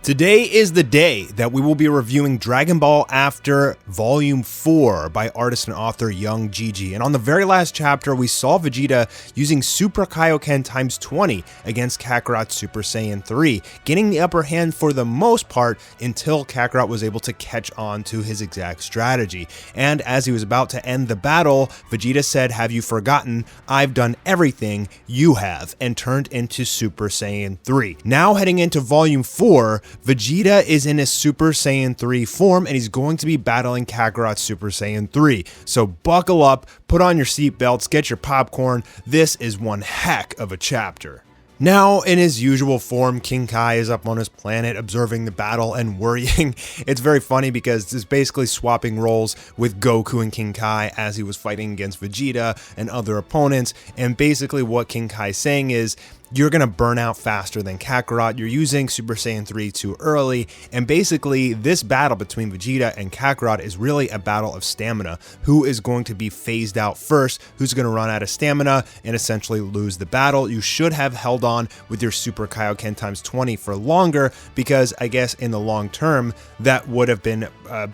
Today is the day that we will be reviewing Dragon Ball After Volume 4 by artist and author Young Gigi. And on the very last chapter, we saw Vegeta using Super Kaioken times 20 against Kakarot Super Saiyan 3, getting the upper hand for the most part until Kakarot was able to catch on to his exact strategy. And as he was about to end the battle, Vegeta said, "Have you forgotten? I've done everything you have," and turned into Super Saiyan 3. Now heading into Volume 4, Vegeta is in his Super Saiyan 3 form and he's going to be battling Kakarot Super Saiyan 3. So buckle up, put on your seatbelts, get your popcorn. This is one heck of a chapter. Now, in his usual form, King Kai is up on his planet observing the battle and worrying. It's very funny because it's basically swapping roles with Goku and King Kai as he was fighting against Vegeta and other opponents. And basically what King Kai is saying is, you're going to burn out faster than Kakarot, you're using Super Saiyan 3 too early, and basically this battle between Vegeta and Kakarot is really a battle of stamina. Who is going to be phased out first, who's going to run out of stamina and essentially lose the battle. You should have held on with your Super Kaioken times 20 for longer, because I guess in the long term that would have been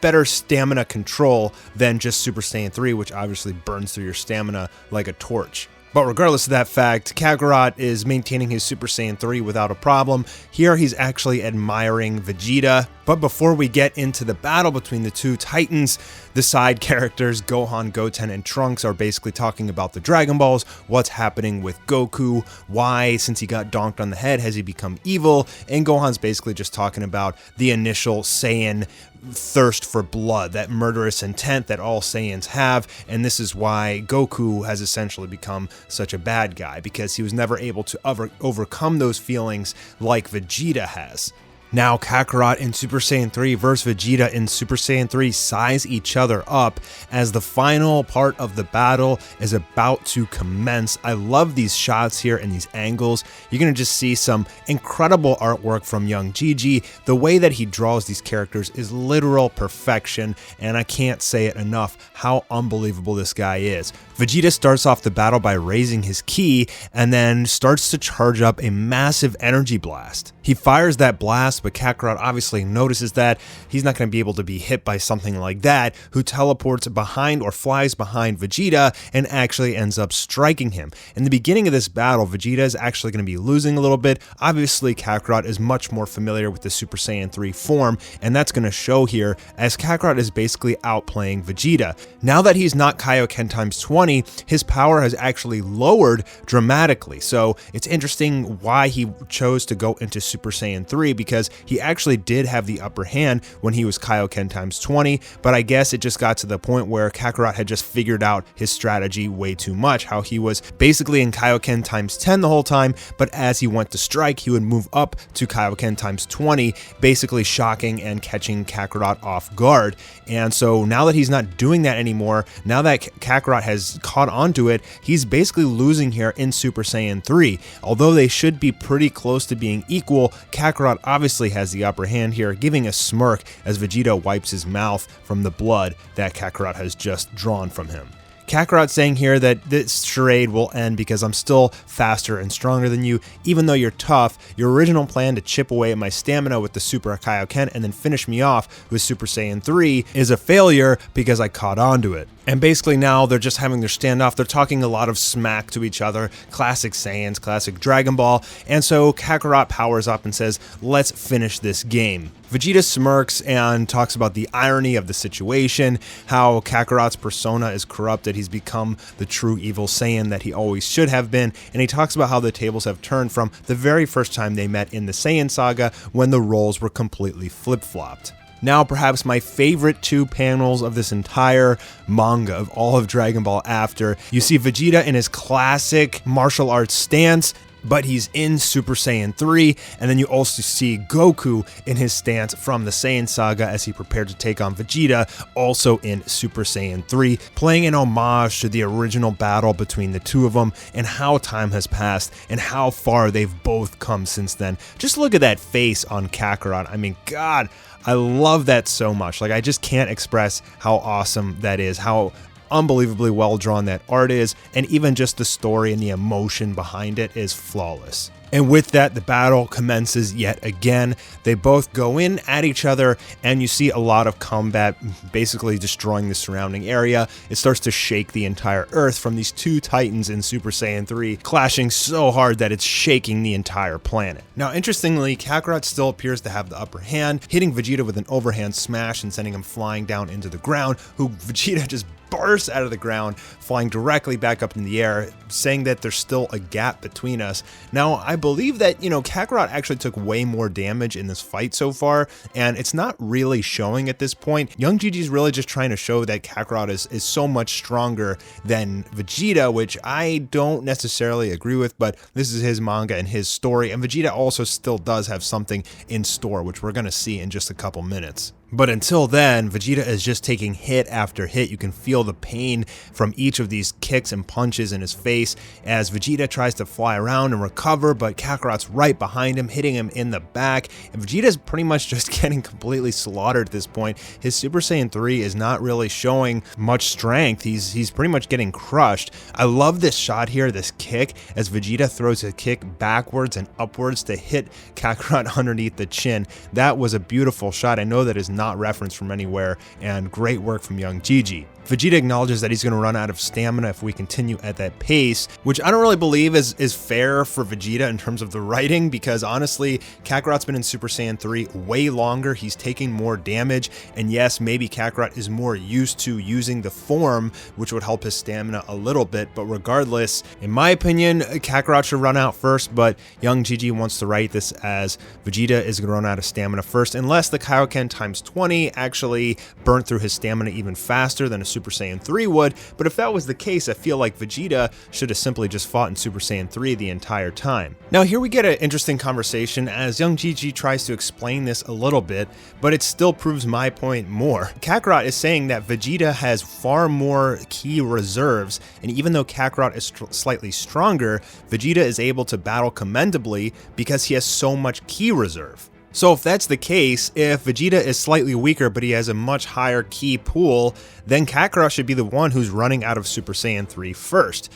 better stamina control than just Super Saiyan 3, which obviously burns through your stamina like a torch. But regardless of that fact, Kakarot is maintaining his Super Saiyan 3 without a problem. Here he's actually admiring Vegeta. But before we get into the battle between the two titans, the side characters Gohan, Goten, and Trunks are basically talking about the Dragon Balls, what's happening with Goku, why, since he got donked on the head, has he become evil, and Gohan's basically just talking about the initial Saiyan thirst for blood, that murderous intent that all Saiyans have, and this is why Goku has essentially become such a bad guy, because he was never able to overcome those feelings like Vegeta has. Now Kakarot in Super Saiyan 3 versus Vegeta in Super Saiyan 3 size each other up as the final part of the battle is about to commence. I love these shots here and these angles. You're going to just see some incredible artwork from Young Gigi. The way that he draws these characters is literal perfection, and I can't say it enough how unbelievable this guy is. Vegeta starts off the battle by raising his ki and then starts to charge up a massive energy blast. He fires that blast, but Kakarot obviously notices that. He's not going to be able to be hit by something like that, who teleports behind or flies behind Vegeta and actually ends up striking him. In the beginning of this battle, Vegeta is actually going to be losing a little bit. Obviously, Kakarot is much more familiar with the Super Saiyan 3 form, and that's going to show here as Kakarot is basically outplaying Vegeta. Now that he's not Kaioken times 20, his power has actually lowered dramatically. So it's interesting why he chose to go into Super Saiyan 3, because he actually did have the upper hand when he was Kaioken times 20, but I guess it just got to the point where Kakarot had just figured out his strategy way too much, how he was basically in Kaioken times 10 the whole time, but as he went to strike, he would move up to Kaioken times 20, basically shocking and catching Kakarot off guard. And so now that he's not doing that anymore, now that Kakarot has caught onto it, he's basically losing here in Super Saiyan 3. Although they should be pretty close to being equal, Kakarot obviously has the upper hand here, giving a smirk as Vegeta wipes his mouth from the blood that Kakarot has just drawn from him. Kakarot saying here that this charade will end because I'm still faster and stronger than you. Even though you're tough, your original plan to chip away at my stamina with the Super Kaioken and then finish me off with Super Saiyan 3 is a failure because I caught on to it. And basically now they're just having their standoff. They're talking a lot of smack to each other. Classic Saiyans, classic Dragon Ball. And so Kakarot powers up and says, "Let's finish this game." Vegeta smirks and talks about the irony of the situation, how Kakarot's persona is corrupted. He's become the true evil Saiyan that he always should have been. And he talks about how the tables have turned from the very first time they met in the Saiyan saga, when the roles were completely flip-flopped. Now, perhaps my favorite two panels of this entire manga, of all of Dragon Ball After. You see Vegeta in his classic martial arts stance, but he's in Super Saiyan 3, and then you also see Goku in his stance from the Saiyan saga as he prepared to take on Vegeta, also in Super Saiyan 3, playing an homage to the original battle between the two of them, and how time has passed, and how far they've both come since then. Just look at that face on Kakarot. I mean, God, I love that so much. Like, I just can't express how awesome that is, how unbelievably well drawn that art is, and even just the story and the emotion behind it is flawless. And with that, the battle commences yet again. They both go in at each other, and you see a lot of combat basically destroying the surrounding area. It starts to shake the entire Earth from these two Titans in Super Saiyan 3 clashing so hard that it's shaking the entire planet. Now, interestingly, Kakarot still appears to have the upper hand, hitting Vegeta with an overhand smash and sending him flying down into the ground, who Vegeta just bursts out of the ground, flying directly back up in the air, saying that there's still a gap between us. Now, I believe that, Kakarot actually took way more damage in this fight so far, and it's not really showing at this point. Young Gigi's really just trying to show that Kakarot is so much stronger than Vegeta, which I don't necessarily agree with, but this is his manga and his story, and Vegeta also still does have something in store, which we're going to see in just a couple minutes. But until then, Vegeta is just taking hit after hit. You can feel the pain from each of these kicks and punches in his face as Vegeta tries to fly around and recover, but Kakarot's right behind him, hitting him in the back. And Vegeta's pretty much just getting completely slaughtered at this point. His Super Saiyan 3 is not really showing much strength. He's pretty much getting crushed. I love this shot here, this kick, as Vegeta throws a kick backwards and upwards to hit Kakarot underneath the chin. That was a beautiful shot. I know that is not referenced from anywhere, and great work from Young Gigi. Vegeta acknowledges that he's going to run out of stamina if we continue at that pace, which I don't really believe is fair for Vegeta in terms of the writing, because honestly, Kakarot's been in Super Saiyan 3 way longer, he's taking more damage, and yes, maybe Kakarot is more used to using the form, which would help his stamina a little bit, but regardless, in my opinion, Kakarot should run out first, but Young Gigi wants to write this as Vegeta is going to run out of stamina first, unless the Kaioken times 20 actually burnt through his stamina even faster than a Super Saiyan 3 would, but if that was the case, I feel like Vegeta should have simply just fought in Super Saiyan 3 the entire time. Now here we get an interesting conversation as Young Gigi tries to explain this a little bit, but it still proves my point more. Kakarot is saying that Vegeta has far more ki reserves, and even though Kakarot is slightly stronger, Vegeta is able to battle commendably because he has so much ki reserve. So if that's the case, if Vegeta is slightly weaker but he has a much higher ki pool, then Kakarot should be the one who's running out of Super Saiyan 3 first.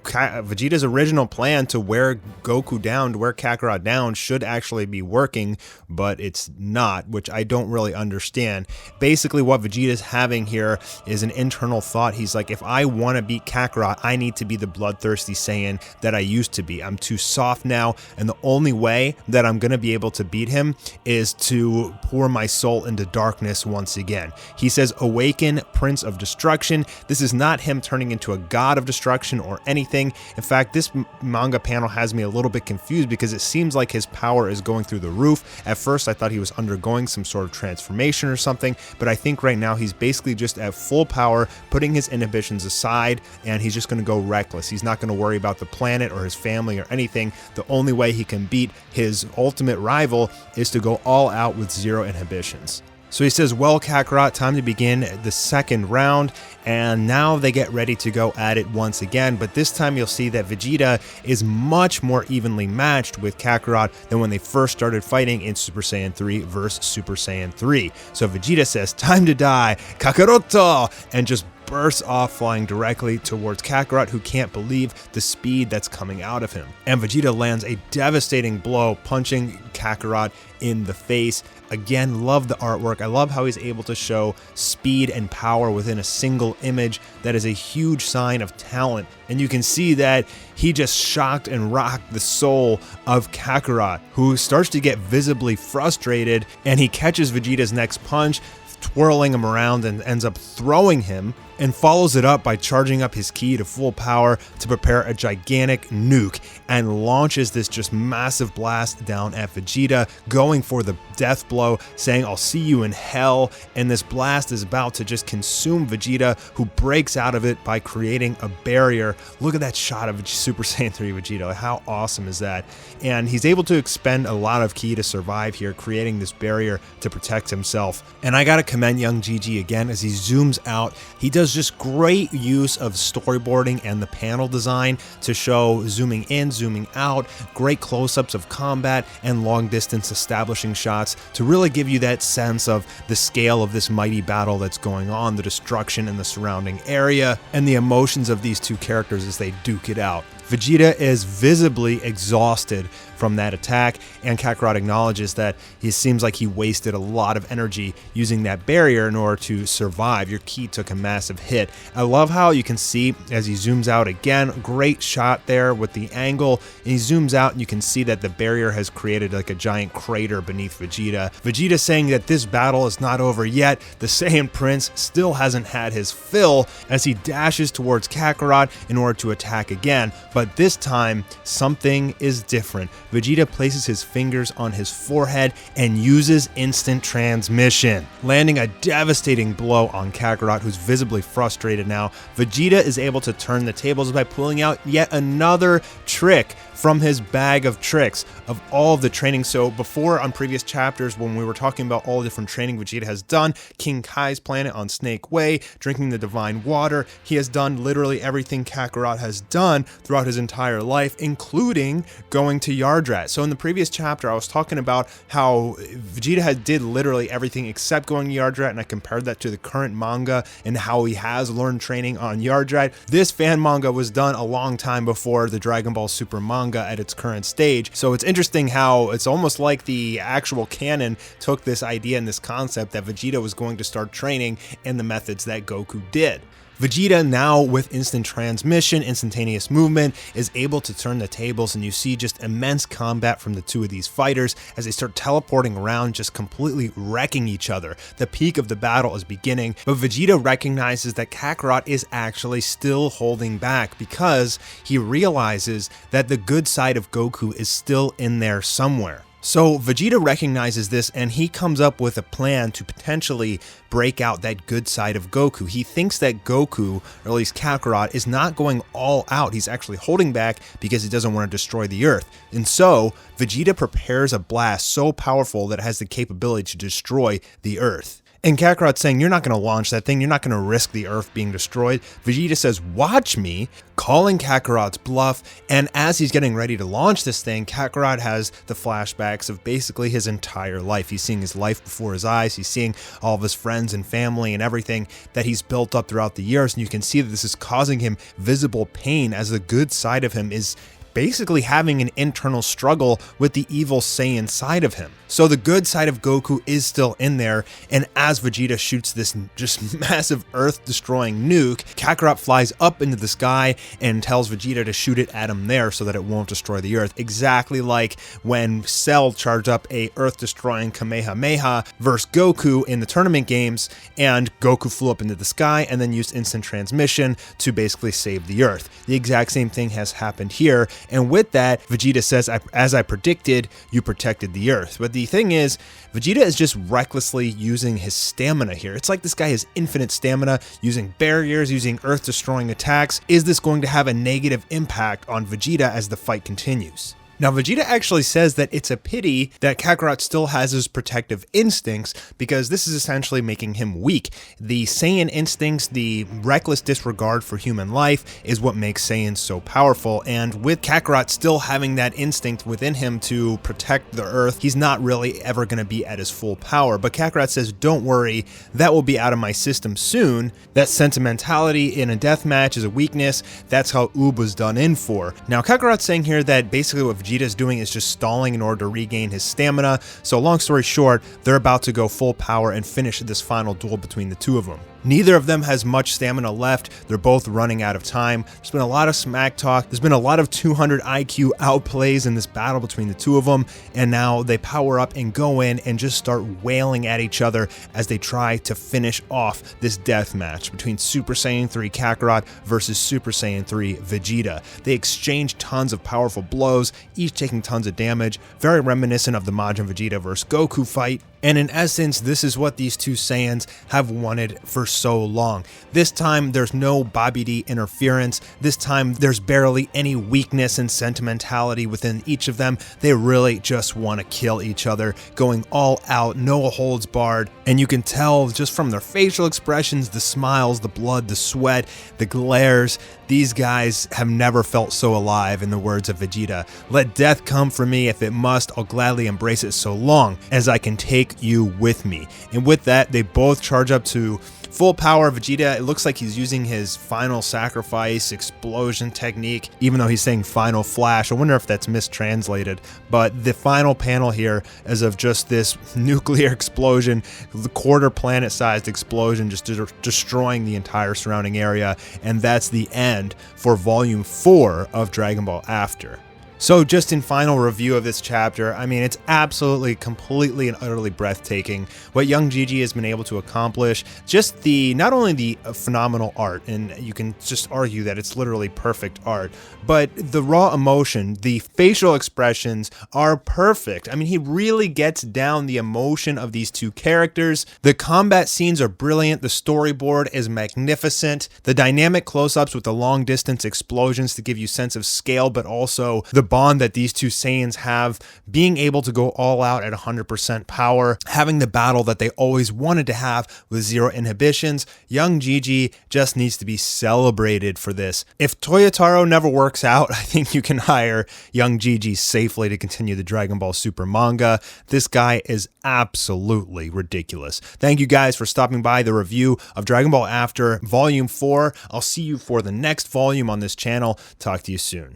Vegeta's original plan to wear Goku down, to wear Kakarot down, should actually be working, but it's not, which I don't really understand. Basically, what Vegeta's having here is an internal thought. He's like, if I want to beat Kakarot, I need to be the bloodthirsty Saiyan that I used to be. I'm too soft now, and the only way that I'm going to be able to beat him is to pour my soul into darkness once again. He says, awaken, Prince of Destruction. This is not him turning into a god of destruction or anything. In fact, this manga panel has me a little bit confused because it seems like his power is going through the roof. At first, I thought he was undergoing some sort of transformation or something, but I think right now he's basically just at full power, putting his inhibitions aside, and he's just going to go reckless. He's not going to worry about the planet or his family or anything. The only way he can beat his ultimate rival is to go all out with zero inhibitions. So he says, well, Kakarot, time to begin the second round, and now they get ready to go at it once again, but this time you'll see that Vegeta is much more evenly matched with Kakarot than when they first started fighting in Super Saiyan 3 versus Super Saiyan 3. So Vegeta says, time to die, Kakaroto, and just bursts off, flying directly towards Kakarot, who can't believe the speed that's coming out of him. And Vegeta lands a devastating blow, punching Kakarot in the face. Again, love the artwork. I love how he's able to show speed and power within a single image. That is a huge sign of talent. And you can see that he just shocked and rocked the soul of Kakarot, who starts to get visibly frustrated, and he catches Vegeta's next punch, twirling him around, and ends up throwing him, and follows it up by charging up his ki to full power to prepare a gigantic nuke, and launches this just massive blast down at Vegeta, going for the death blow, saying, I'll see you in hell, and this blast is about to just consume Vegeta, who breaks out of it by creating a barrier. Look at that shot of Super Saiyan 3 Vegeta, like, how awesome is that? And he's able to expend a lot of ki to survive here, creating this barrier to protect himself. And I gotta commend Young Gigi again as he zooms out. He does just great use of storyboarding and the panel design to show zooming in, zooming out, great close-ups of combat, and long-distance establishing shots to really give you that sense of the scale of this mighty battle that's going on, the destruction in the surrounding area, and the emotions of these two characters as they duke it out. Vegeta is visibly exhausted from that attack, and Kakarot acknowledges that it seems like he wasted a lot of energy using that barrier in order to survive. Your ki took a massive hit. I love how you can see as he zooms out again, great shot there with the angle, and he zooms out and you can see that the barrier has created like a giant crater beneath Vegeta. Vegeta saying that this battle is not over yet. The Saiyan Prince still hasn't had his fill as he dashes towards Kakarot in order to attack again, but this time something is different. Vegeta places his fingers on his forehead and uses instant transmission, landing a devastating blow on Kakarot, who's visibly frustrated now. Vegeta is able to turn the tables by pulling out yet another trick from his bag of tricks of all of the training. So before, on previous chapters, when we were talking about all the different training Vegeta has done, King Kai's planet on Snake Way, drinking the divine water, he has done literally everything Kakarot has done throughout his entire life, including going to Yardrat. So in the previous chapter, I was talking about how Vegeta did literally everything except going to Yardrat, and I compared that to the current manga and how he has learned training on Yardrat. This fan manga was done a long time before the Dragon Ball Super manga at its current stage. So it's interesting how it's almost like the actual canon took this idea and this concept that Vegeta was going to start training in the methods that Goku did. Vegeta, now with instant transmission, instantaneous movement, is able to turn the tables, and you see just immense combat from the two of these fighters as they start teleporting around, just completely wrecking each other. The peak of the battle is beginning, but Vegeta recognizes that Kakarot is actually still holding back because he realizes that the good side of Goku is still in there somewhere. So Vegeta recognizes this, and he comes up with a plan to potentially break out that good side of Goku. He thinks that Goku, or at least Kakarot, is not going all out. He's actually holding back because he doesn't want to destroy the Earth. And so Vegeta prepares a blast so powerful that it has the capability to destroy the Earth. And Kakarot's saying, you're not going to launch that thing, you're not going to risk the Earth being destroyed. Vegeta says, watch me, calling Kakarot's bluff, and as he's getting ready to launch this thing, Kakarot has the flashbacks of basically his entire life. He's seeing his life before his eyes, he's seeing all of his friends and family and everything that he's built up throughout the years, and you can see that this is causing him visible pain as the good side of him is basically having an internal struggle with the evil Saiyan side of him. So the good side of Goku is still in there, and as Vegeta shoots this just massive earth-destroying nuke, Kakarot flies up into the sky and tells Vegeta to shoot it at him there so that it won't destroy the Earth. Exactly like when Cell charged up a earth-destroying Kamehameha versus Goku in the tournament games, and Goku flew up into the sky and then used instant transmission to basically save the Earth. The exact same thing has happened here, and with that, Vegeta says, as I predicted, you protected the Earth. But the thing is, Vegeta is just recklessly using his stamina here. It's like this guy has infinite stamina, using barriers, using earth-destroying attacks. Is this going to have a negative impact on Vegeta as the fight continues? Now, Vegeta actually says that it's a pity that Kakarot still has his protective instincts because this is essentially making him weak. The Saiyan instincts, the reckless disregard for human life is what makes Saiyans so powerful, and with Kakarot still having that instinct within him to protect the Earth, he's not really ever going to be at his full power. But Kakarot says, don't worry, that will be out of my system soon. That sentimentality in a deathmatch is a weakness. That's how Oob was done in for. Now, Kakarot's saying here that basically what Vegeta's doing is just stalling in order to regain his stamina. So long story short, they're about to go full power and finish this final duel between the two of them. Neither of them has much stamina left. They're both running out of time. There's been a lot of smack talk. There's been a lot of 200 IQ outplays in this battle between the two of them. And now they power up and go in and just start wailing at each other as they try to finish off this death match between Super Saiyan 3 Kakarot versus Super Saiyan 3 Vegeta. They exchange tons of powerful blows, each taking tons of damage, very reminiscent of the Majin Vegeta versus Goku fight. And in essence, this is what these two Saiyans have wanted for so long. This time, there's no Bobby D interference. This time, there's barely any weakness and sentimentality within each of them. They really just want to kill each other, going all out, no holds barred. And you can tell just from their facial expressions, the smiles, the blood, the sweat, the glares, these guys have never felt so alive, in the words of Vegeta. Let death come for me if it must, I'll gladly embrace it so long as I can take you with me. And with that, they both charge up to Full power Vegeta, it looks like he's using his final sacrifice explosion technique, even though he's saying final flash. I wonder if that's mistranslated, but the final panel here is of just this nuclear explosion, the quarter planet sized explosion, just destroying the entire surrounding area, and that's the end for volume 4 of Dragon Ball After. So just in final review of this chapter, I mean, it's absolutely, completely and utterly breathtaking what young Gigi has been able to accomplish. Just not only the phenomenal art, and you can just argue that it's literally perfect art, but the raw emotion, the facial expressions are perfect. I mean, he really gets down the emotion of these two characters. The combat scenes are brilliant. The storyboard is magnificent. The dynamic close-ups with the long distance explosions to give you sense of scale, but also the bond that these two Saiyans have, being able to go all out at 100% power, having the battle that they always wanted to have with zero inhibitions. Young Gigi just needs to be celebrated for this. If Toyotaro never works out, I think you can hire young Gigi safely to continue the Dragon Ball Super manga. This guy is absolutely ridiculous. Thank you guys for stopping by the review of Dragon Ball After Volume 4. I'll see you for the next volume on this channel. Talk to you soon.